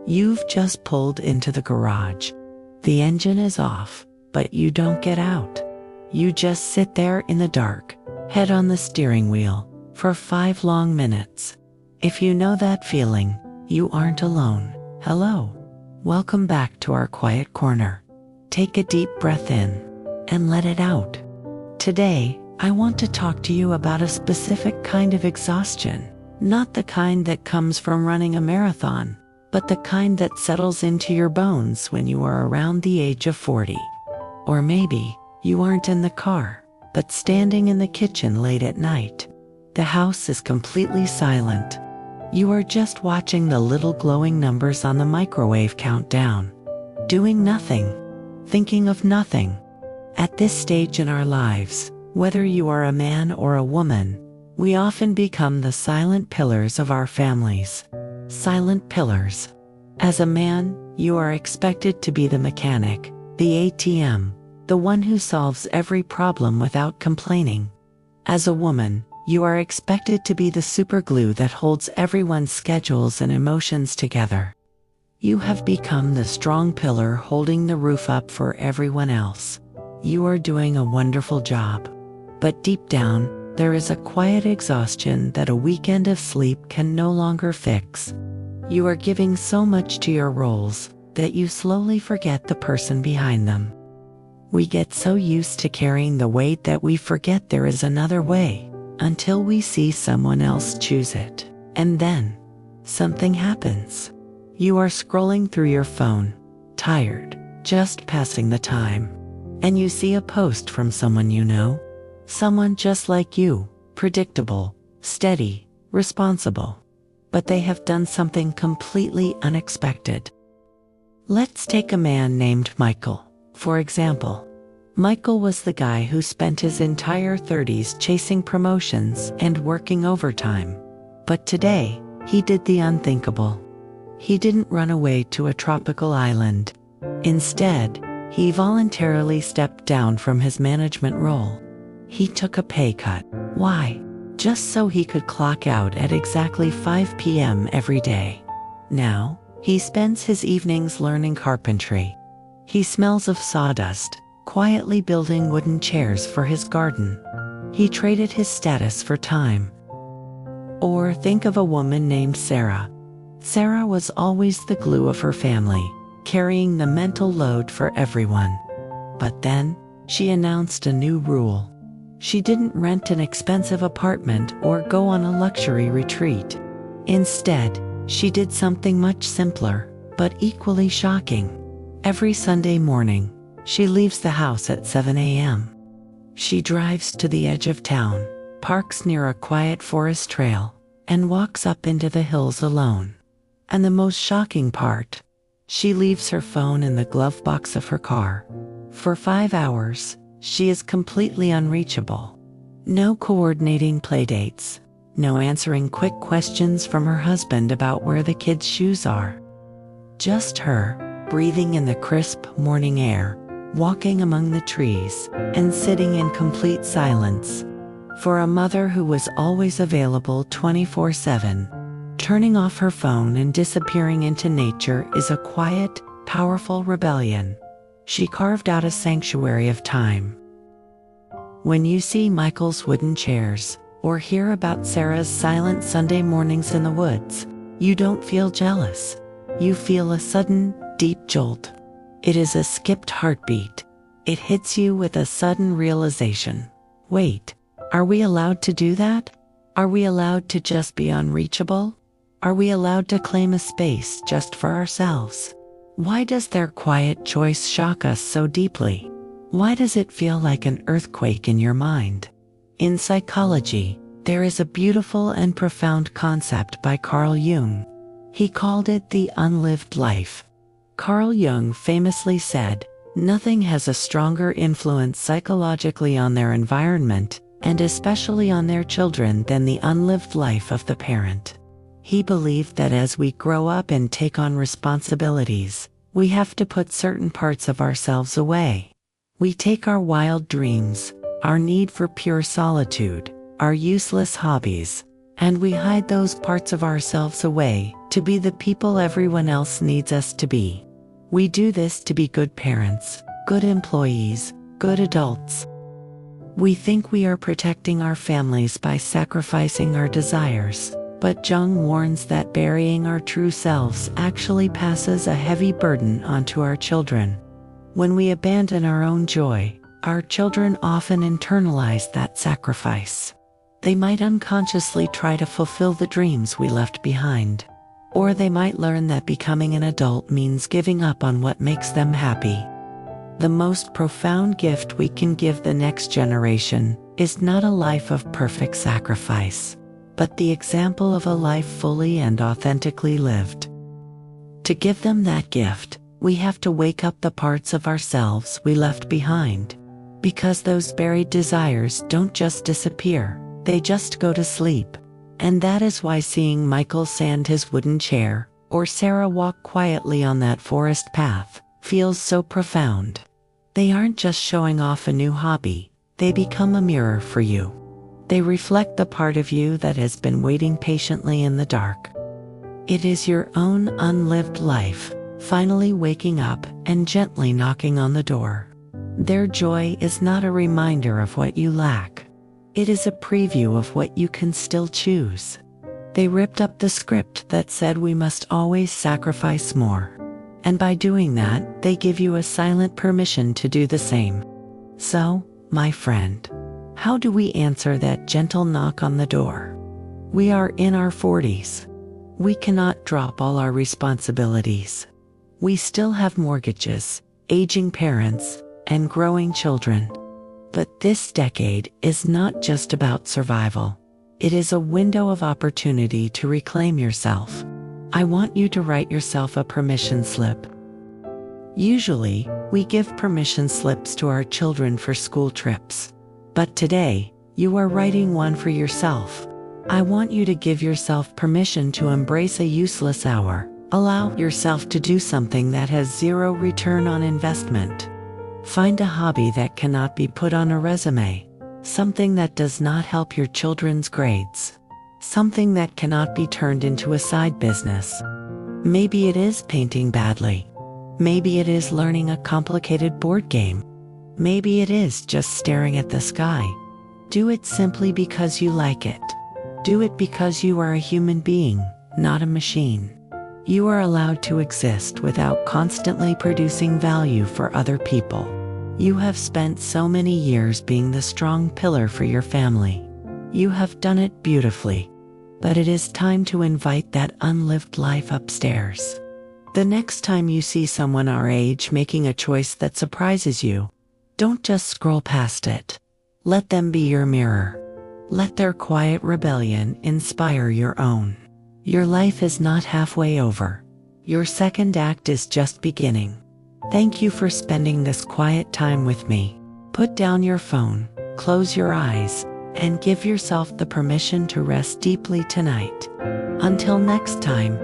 You've just pulled into the garage. The engine is off, but you don't get out. You just sit there in the dark, head on the steering wheel, for 5 long minutes. If you know that feeling, you aren't alone. Hello. Welcome back to our quiet corner. Take a deep breath in and let it out. Today, I want to talk to you about a specific kind of exhaustion, not the kind that comes from running a marathon, but the kind that settles into your bones when you are around the age of 40. Or maybe you aren't in the car, but standing in the kitchen late at night. The house is completely silent. You are just watching the little glowing numbers on the microwave count down, doing nothing, thinking of nothing. At this stage in our lives, whether you are a man or a woman, we often become the silent pillars of our families. Silent pillars. As a man, you are expected to be the mechanic, the ATM, the one who solves every problem without complaining. As a woman, you are expected to be the superglue that holds everyone's schedules and emotions together. You have become the strong pillar holding the roof up for everyone else. You are doing a wonderful job. But deep down, there is a quiet exhaustion that a weekend of sleep can no longer fix. You are giving so much to your roles that you slowly forget the person behind them. We get so used to carrying the weight that we forget there is another way, until we see someone else choose it. And then, something happens. You are scrolling through your phone, tired, just passing the time. And you see a post from someone you know. Someone just like you, predictable, steady, responsible. But they have done something completely unexpected. Let's take a man named Michael, for example. Michael was the guy who spent his entire 30s chasing promotions and working overtime. But today, he did the unthinkable. He didn't run away to a tropical island. Instead, he voluntarily stepped down from his management role. He took a pay cut. Why? Just so he could clock out at exactly 5 p.m. every day. Now, he spends his evenings learning carpentry. He smells of sawdust, quietly building wooden chairs for his garden. He traded his status for time. Or think of a woman named Sarah. Sarah was always the glue of her family, carrying the mental load for everyone. But then, she announced a new rule. She didn't rent an expensive apartment or go on a luxury retreat. Instead, she did something much simpler, but equally shocking. Every Sunday morning, she leaves the house at 7 a.m. She drives to the edge of town, parks near a quiet forest trail, and walks up into the hills alone. And the most shocking part, she leaves her phone in the glove box of her car. For 5 hours, she is completely unreachable. No coordinating playdates, no answering quick questions from her husband about where the kids' shoes are. Just her, breathing in the crisp morning air, walking among the trees, and sitting in complete silence. For a mother who was always available 24/7, turning off her phone and disappearing into nature is a quiet, powerful rebellion. She carved out a sanctuary of time. When you see Michael's wooden chairs, or hear about Sarah's silent Sunday mornings in the woods, you don't feel jealous. You feel a sudden, deep jolt. It is a skipped heartbeat. It hits you with a sudden realization. Wait, are we allowed to do that? Are we allowed to just be unreachable? Are we allowed to claim a space just for ourselves? Why does their quiet choice shock us so deeply? Why does it feel like an earthquake in your mind? In psychology, there is a beautiful and profound concept by Carl Jung. He called it the unlived life. Carl Jung famously said, "Nothing has a stronger influence psychologically on their environment, and especially on their children, than the unlived life of the parent." He believed that as we grow up and take on responsibilities, we have to put certain parts of ourselves away. We take our wild dreams, our need for pure solitude, our useless hobbies, And we hide those parts of ourselves away to be the people everyone else needs us to be. We do this to be good parents, good employees, good adults. We think we are protecting our families by sacrificing our desires, but Jung warns that burying our true selves actually passes a heavy burden onto our children. When we abandon our own joy, our children often internalize that sacrifice. They might unconsciously try to fulfill the dreams we left behind. Or they might learn that becoming an adult means giving up on what makes them happy. The most profound gift we can give the next generation is not a life of perfect sacrifice, but the example of a life fully and authentically lived. To give them that gift, we have to wake up the parts of ourselves we left behind, because those buried desires don't just disappear, they just go to sleep. And that is why seeing Michael sand his wooden chair, or Sarah walk quietly on that forest path, feels so profound. They aren't just showing off a new hobby, they become a mirror for you. They reflect the part of you that has been waiting patiently in the dark. It is your own unlived life, finally waking up and gently knocking on the door. Their joy is not a reminder of what you lack. It is a preview of what you can still choose. They ripped up the script that said we must always sacrifice more. And by doing that, they give you a silent permission to do the same. So, my friend, how do we answer that gentle knock on the door? We are in our 40s. We cannot drop all our responsibilities. We still have mortgages, aging parents, and growing children. But this decade is not just about survival. It is a window of opportunity to reclaim yourself. I want you to write yourself a permission slip. Usually, we give permission slips to our children for school trips. But today, you are writing one for yourself. I want you to give yourself permission to embrace a useless hour. Allow yourself to do something that has zero return on investment. Find a hobby that cannot be put on a resume. Something that does not help your children's grades. Something that cannot be turned into a side business. Maybe it is painting badly. Maybe it is learning a complicated board game. Maybe it is just staring at the sky. Do it simply because you like it. Do it because you are a human being, not a machine. You are allowed to exist without constantly producing value for other people. You have spent so many years being the strong pillar for your family. You have done it beautifully. But it is time to invite that unlived life upstairs. The next time you see someone our age making a choice that surprises you, don't just scroll past it. Let them be your mirror. Let their quiet rebellion inspire your own. Your life is not halfway over. Your second act is just beginning. Thank you for spending this quiet time with me. Put down your phone, close your eyes, and give yourself the permission to rest deeply tonight. Until next time,